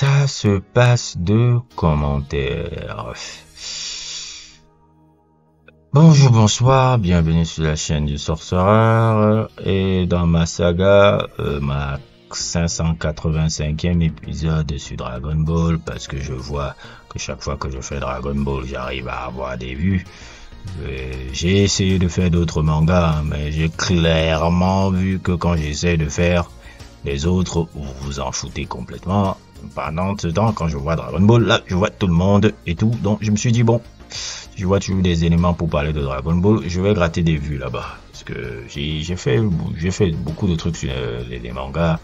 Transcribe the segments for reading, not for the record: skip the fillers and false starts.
Ça se passe de commentaires. Bonjour, bonsoir, bienvenue sur la chaîne du sorcereur et dans ma saga, ma 585e épisode sur Dragon Ball, parce que je vois que chaque fois que je fais Dragon Ball, j'arrive à avoir des vues. J'ai essayé de faire d'autres mangas, mais j'ai clairement vu que quand j'essaie de faire les autres, vous vous en foutez complètement. Pendant ce temps, quand je vois Dragon Ball, là, je vois tout le monde et tout, donc je me suis dit, bon, je vois toujours des éléments pour parler de Dragon Ball, je vais gratter des vues là-bas, parce que j'ai fait beaucoup de trucs sur les mangas.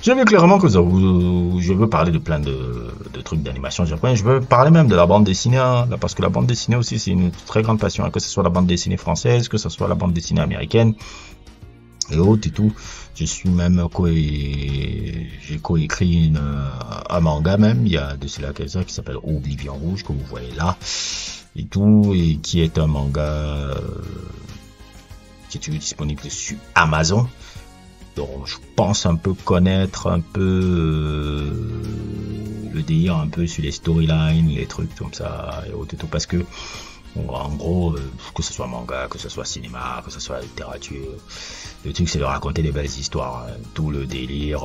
J'ai vu clairement que je veux parler de plein de trucs d'animation japonaise. Je veux parler même de la bande dessinée, hein, parce que la bande dessinée aussi, c'est une très grande passion, hein, que ce soit la bande dessinée française, que ce soit la bande dessinée américaine et autres et tout. Je suis même j'ai coécrit un manga même, il y a de cela quelques qui s'appelle Oblivion Rouge, que vous voyez là, et tout, et qui est un manga qui est toujours disponible sur Amazon. Donc je pense un peu connaître un peu le délire un peu sur les storylines, les trucs comme ça et autres et tout, parce que bon, en gros, que ce soit manga, que ce soit cinéma, que ce soit littérature, le truc c'est de raconter des belles histoires, hein. Tout le délire,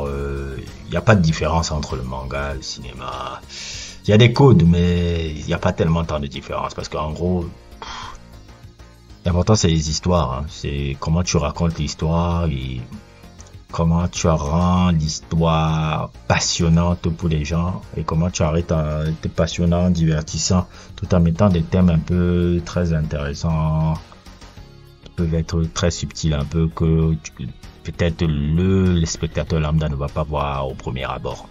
il n'y a pas de différence entre le manga, le cinéma. Il y a des codes, mais il n'y a pas tellement tant de différence, parce qu'en gros, l'important c'est les histoires, hein. C'est comment tu racontes l'histoire et comment tu rends l'histoire passionnante pour les gens et comment tu arrêtes à être passionnant, divertissant, tout en mettant des thèmes un peu très intéressants, qui peuvent être très subtils, un peu que peut-être le spectateur lambda ne va pas voir au premier abord.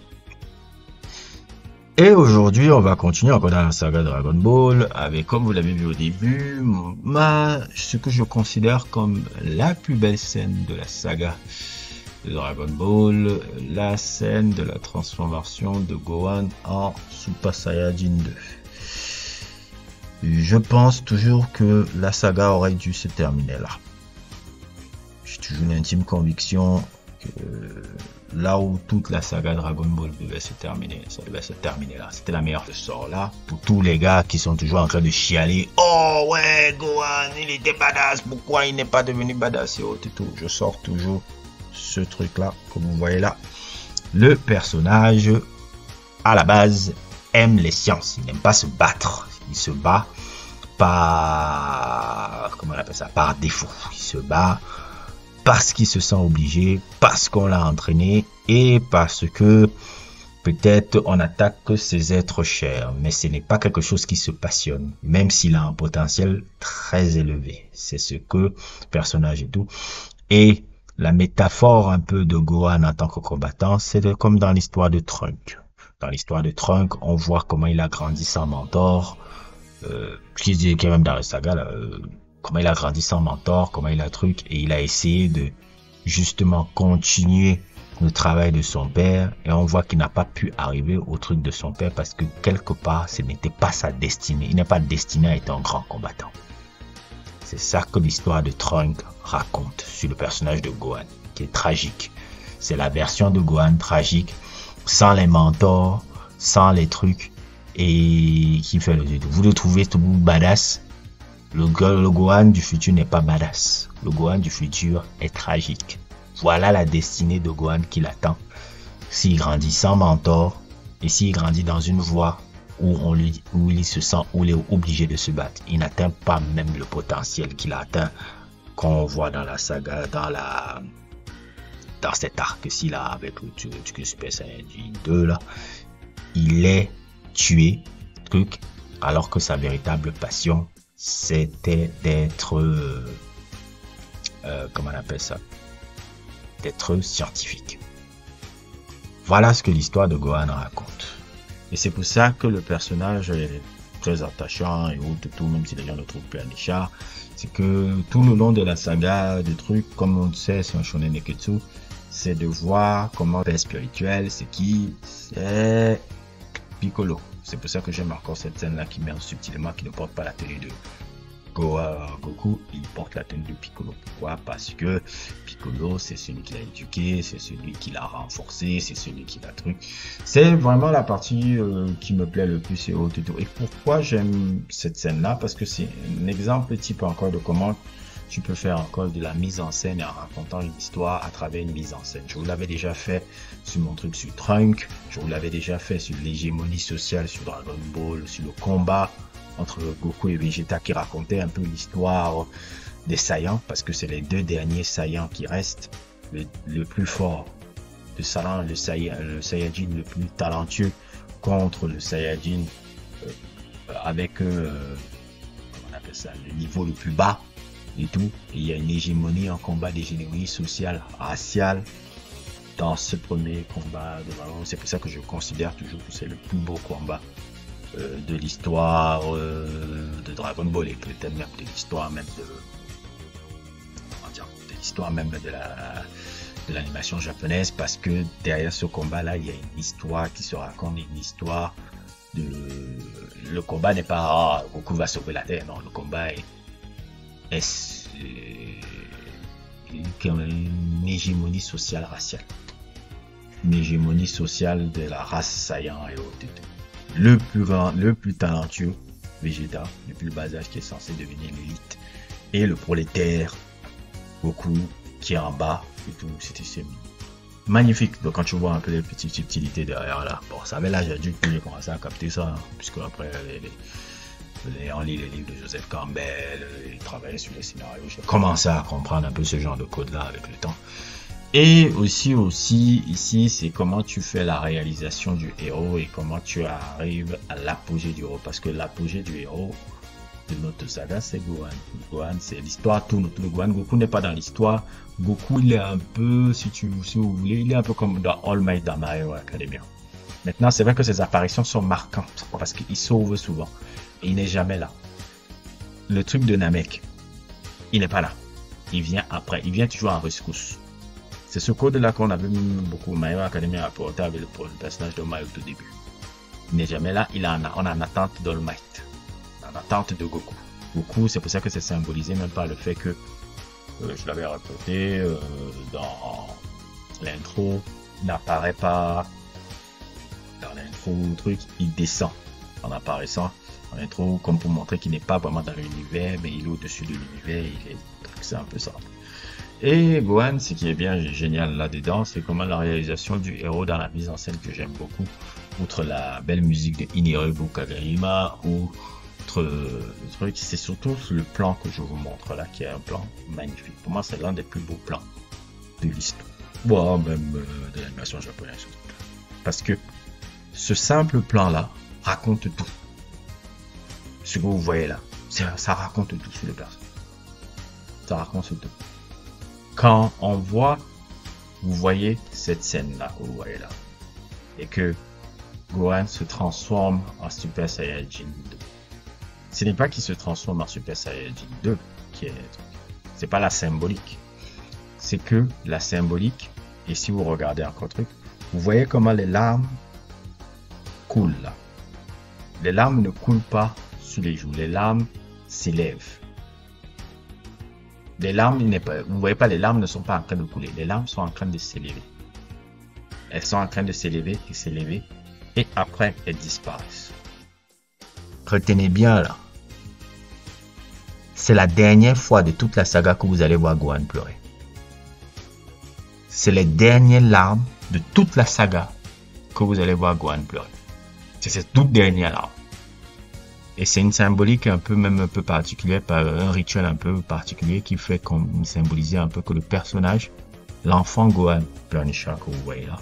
Et aujourd'hui, on va continuer encore dans la saga Dragon Ball avec, comme vous l'avez vu au début, ce que je considère comme la plus belle scène de la saga de Dragon Ball, la scène de la transformation de Gohan en Super Saiyajin 2. Je pense toujours que la saga aurait dû se terminer là. J'ai toujours une intime conviction que là où toute la saga Dragon Ball devait se terminer, ça devait se terminer là. C'était la meilleure. Je sors là pour tous les gars qui sont toujours en train de chialer. Oh ouais, Gohan, il était badass. Pourquoi il n'est pas devenu badass et autres et tout. Je sors toujours ce truc là que vous voyez là. Le personnage à la base aime les sciences, il n'aime pas se battre, il se bat par, comment on appelle ça, par défaut. Il se bat parce qu'il se sent obligé, parce qu'on l'a entraîné et parce que peut-être on attaque ses êtres chers, mais ce n'est pas quelque chose qui se passionne, même s'il a un potentiel très élevé. C'est ce que le personnage et tout. Et la métaphore un peu de Gohan en tant que combattant, c'est comme dans l'histoire de Trunk. Dans l'histoire de Trunk, on voit comment il a grandi sans mentor, qui est même dans la saga, là, comment il a grandi sans mentor, comment il a truc, et il a essayé de justement continuer le travail de son père, et on voit qu'il n'a pas pu arriver au truc de son père parce que quelque part, ce n'était pas sa destinée. Il n'est pas destiné à être un grand combattant. C'est ça que l'histoire de Trunk raconte sur le personnage de Gohan, qui est tragique. C'est la version de Gohan tragique, sans les mentors, sans les trucs, et qui fait le jeu. Vous le trouvez tout badass. Le Gohan du futur n'est pas badass. Le Gohan du futur est tragique. Voilà la destinée de Gohan qui l'attend. S'il grandit sans mentor, et s'il grandit dans une voie où il se sent, où il est obligé de se battre. Il n'atteint pas même le potentiel qu'il a atteint, qu'on voit dans la saga, dans cet arc-ci là, avec le Super Saiyajin 2 là. Il est tué, truc, alors que sa véritable passion, c'était d'être, comment on appelle ça, d'être scientifique. Voilà ce que l'histoire de Gohan raconte. Et c'est pour ça que le personnage est très attachant et autres, tout, même si les gens le trouvent plus aléchard. C'est que tout le long de la saga, des trucs, comme on le sait, c'est un shonen neketsu, c'est de voir comment le père spirituel, c'est qui? C'est Piccolo. C'est pour ça que j'aime encore cette scène-là qui met subtilement, qui ne porte pas la tenue Goku, il porte la tenue de Piccolo. Pourquoi? Parce que Piccolo, c'est celui qui l'a éduqué, c'est celui qui l'a renforcé, c'est celui qui l'a truc. C'est vraiment la partie qui me plaît le plus et autres et tout. Et pourquoi j'aime cette scène-là? Parce que c'est un exemple type encore de comment tu peux faire encore de la mise en scène en racontant une histoire à travers une mise en scène. Je vous l'avais déjà fait sur mon truc sur Trunk, je vous l'avais déjà fait sur l'hégémonie sociale sur Dragon Ball, sur le combat entre Goku et Vegeta qui racontait un peu l'histoire des Saiyans, parce que c'est les deux derniers Saiyans qui restent, le plus fort, le Saiyajin le plus talentueux contre le Saiyajin avec, comment on appelle ça, le niveau le plus bas et tout. Et il y a une hégémonie, un combat d'hégémonie sociale, raciale dans ce premier combat de Dragon Ball. C'est pour ça que je considère toujours que c'est le plus beau combat de l'histoire de Dragon Ball et peut-être même de l'histoire même de l'histoire même de l'animation japonaise, parce que derrière ce combat là il y a une histoire qui se raconte, une histoire de le combat n'est pas Goku va sauver la terre, non, le combat est une hégémonie sociale raciale, une hégémonie sociale de la race Saiyan et autres. Le plus grand, le plus talentueux Vegeta, le plus bas âge qui est censé devenir l'élite, et le prolétaire Goku qui est en bas et tout. C'est magnifique. Donc quand tu vois un peu les petites subtilités derrière là, bon, ça avait l'âge adulte que j'ai commencé à capter ça, hein, puisque après on lit les livres de Joseph Campbell, il travaillait sur les scénarios, j'ai commencé à comprendre un peu ce genre de code là avec le temps. Et aussi ici, c'est comment tu fais la réalisation du héros et comment tu arrives à l'apogée du héros. Parce que l'apogée du héros de notre saga, c'est Gohan. Gohan, c'est l'histoire tourne autour de Gohan. Goku n'est pas dans l'histoire. Goku, il est un peu, si vous voulez, il est un peu comme dans All Might dans My Hero Academia. Maintenant, c'est vrai que ses apparitions sont marquantes parce qu'il sauve souvent. Et il n'est jamais là. Le truc de Namek, il n'est pas là. Il vient après. Il vient toujours en rescousse. C'est ce code-là qu'on avait beaucoup. My Hero Academia apporté avec le personnage de Might au tout début. Il n'est jamais là. On est en attente d'All Might. En attente de Goku. Goku, c'est pour ça que c'est symbolisé même par le fait que je l'avais rapporté dans l'intro. Il n'apparaît pas dans l'intro truc. Il descend en apparaissant en intro comme pour montrer qu'il n'est pas vraiment dans l'univers, mais il est au-dessus de l'univers. C'est un peu ça. Et Gohan, ce qui est bien génial là-dedans, c'est comment la réalisation du héros dans la mise en scène que j'aime beaucoup, outre la belle musique de Inirebu Kageyama, ou le truc, c'est surtout le plan que je vous montre là, qui est un plan magnifique. Pour moi, c'est l'un des plus beaux plans de l'histoire, voire même de l'animation japonaise. Parce que ce simple plan-là raconte tout. Ce que vous voyez là, ça raconte tout sur le personnage. Ça raconte tout. Quand on voit, vous voyez cette scène-là, vous voyez là, et que Gohan se transforme en Super Saiyajin 2. Ce n'est pas qu'il se transforme en Super Saiyajin 2, c'est pas la symbolique. C'est que la symbolique, et si vous regardez encore truc, vous voyez comment les larmes coulent là. Les larmes ne coulent pas sous les joues, les larmes s'élèvent. Les larmes, vous voyez pas, les larmes ne sont pas en train de couler. Les larmes sont en train de s'élever. Elles sont en train de s'élever et s'élever. Et après, elles disparaissent. Retenez bien là. C'est la dernière fois de toute la saga que vous allez voir Gohan pleurer. C'est les dernières larmes de toute la saga que vous allez voir Gohan pleurer. C'est cette toute dernière larme. Et c'est une symbolique un peu particulière, par un rituel un peu particulier qui fait comme symboliser un peu que le personnage, l'enfant Gohan, Planisha que vous voyez là,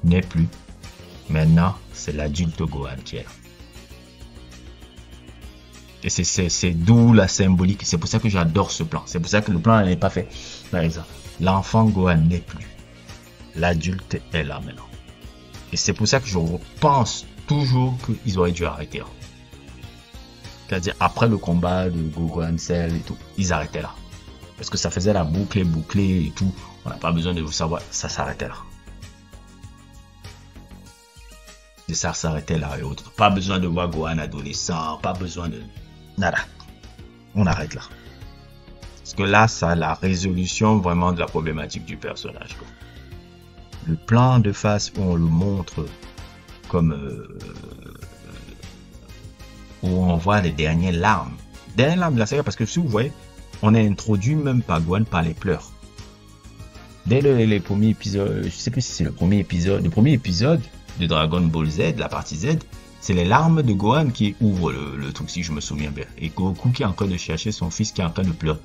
n'est plus. Maintenant, c'est l'adulte Gohan qui est là. Et c'est d'où la symbolique. C'est pour ça que j'adore ce plan. C'est pour ça que le plan n'est pas fait. Par exemple, l'enfant Gohan n'est plus. L'adulte est là maintenant. Et c'est pour ça que je pense toujours qu'ils auraient dû arrêter là. C'est-à-dire, après le combat de Gohan, Cell et tout, ils arrêtaient là. Parce que ça faisait la boucle et tout. On n'a pas besoin de vous savoir. Ça s'arrêtait là. Et ça s'arrêtait là et autres. Pas besoin de voir Gohan adolescent. Pas besoin de... Nada. On arrête là. Parce que là, ça a la résolution vraiment de la problématique du personnage, quoi. Le plan de face où on le montre comme où on voit les dernières larmes. Dernières larmes de la saga, parce que si vous voyez, on a introduit même pas Gohan par les pleurs. Dès les premiers épisodes, je sais plus si c'est le premier épisode de Dragon Ball Z, la partie Z, c'est les larmes de Gohan qui ouvrent le truc, si je me souviens bien. Et Goku qui est en train de chercher son fils qui est en train de pleurer.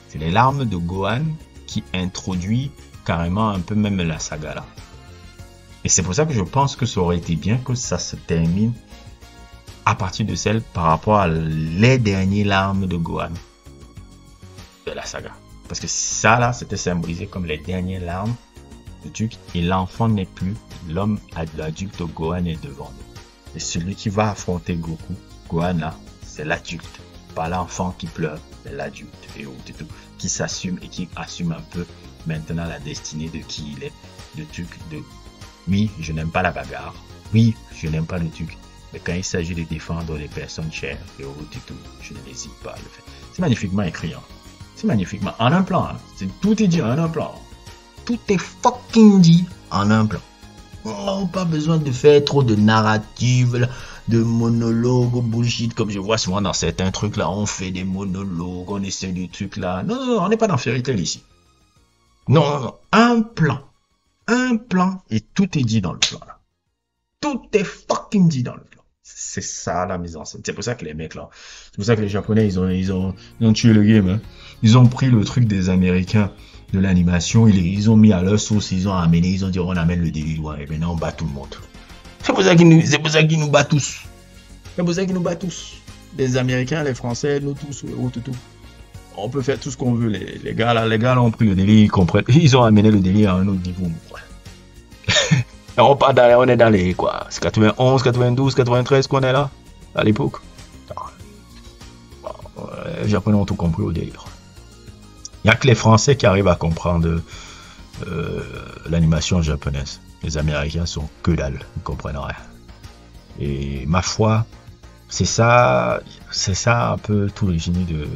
C'est les larmes de Gohan qui introduit carrément un peu même la saga là. Et c'est pour ça que je pense que ça aurait été bien que ça se termine à partir de celle par rapport à les dernières larmes de Gohan de la saga. Parce que ça là, c'était symbolisé comme les dernières larmes de Duke et l'enfant n'est plus, l'homme l'adulte Gohan est devant nous. Et celui qui va affronter Goku, Gohan là, c'est l'adulte, pas l'enfant qui pleure, c'est l'adulte et tout, qui s'assume et qui assume un peu maintenant la destinée de qui il est, de Duke, de oui, je n'aime pas la bagarre, oui, je n'aime pas le Duke, mais quand il s'agit de défendre les personnes chères et tout, je n'hésite pas à le faire. C'est magnifiquement écrit, hein. C'est magnifiquement, en un plan, hein. Tout est dit en un plan. Tout est fucking dit en un plan. Oh, pas besoin de faire trop de narrative, de monologues, bullshit, comme je vois souvent dans certains trucs là, on fait des monologues, on essaie des trucs là. Non, non, non, on n'est pas dans Fairy Tail ici. Non, non, non, un plan, et tout est dit dans le plan là. Tout est fucking dit dans le plan. C'est ça la mise en scène. C'est pour ça que les mecs là, c'est pour ça que les Japonais ils ont tué le game. Hein. Ils ont pris le truc des Américains de l'animation, ils ont mis à leur sauce, ils ont amené, ils ont dit on amène le délire, ouais, et maintenant on bat tout le monde. C'est pour ça qu'ils nous battent tous. C'est pour ça qu'ils nous battent tous. Les Américains, les Français, nous tous, tout. On peut faire tout ce qu'on veut. Les gars là ont pris le délire, ils comprennent. Ils ont amené le délire à un autre niveau. Ouais. On est dans les quoi, c'est 91, 92, 93 qu'on est là à l'époque. Les Japonais ont tout compris au délire. Il n'y a que les Français qui arrivent à comprendre l'animation japonaise. Les Américains sont que dalle, ils ne comprennent rien. Et ma foi, c'est ça un peu tout le génie de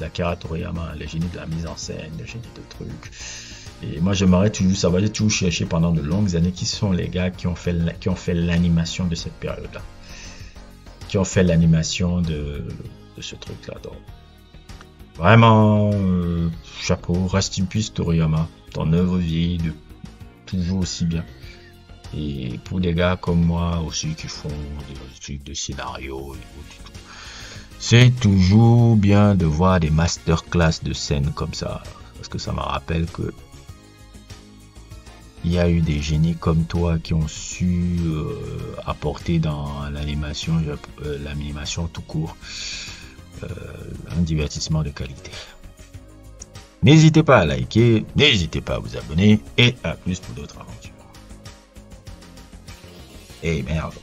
Akira Toriyama, le génie de la mise en scène, le génie de trucs. Et moi j'aimerais toujours savoir, j'ai toujours cherché pendant de longues années qui sont les gars qui ont fait l'animation de cette période-là. Qui ont fait l'animation de ce truc-là. Donc, vraiment, chapeau, reste in peace Toriyama, ton œuvre vieillit de toujours aussi bien. Et pour des gars comme moi aussi qui font des trucs de scénario et tout, c'est toujours bien de voir des masterclass de scènes comme ça, parce que ça me rappelle que il y a eu des génies comme toi qui ont su apporter dans l'animation tout court un divertissement de qualité. N'hésitez pas à liker, n'hésitez pas à vous abonner et à plus pour d'autres aventures. Et merde.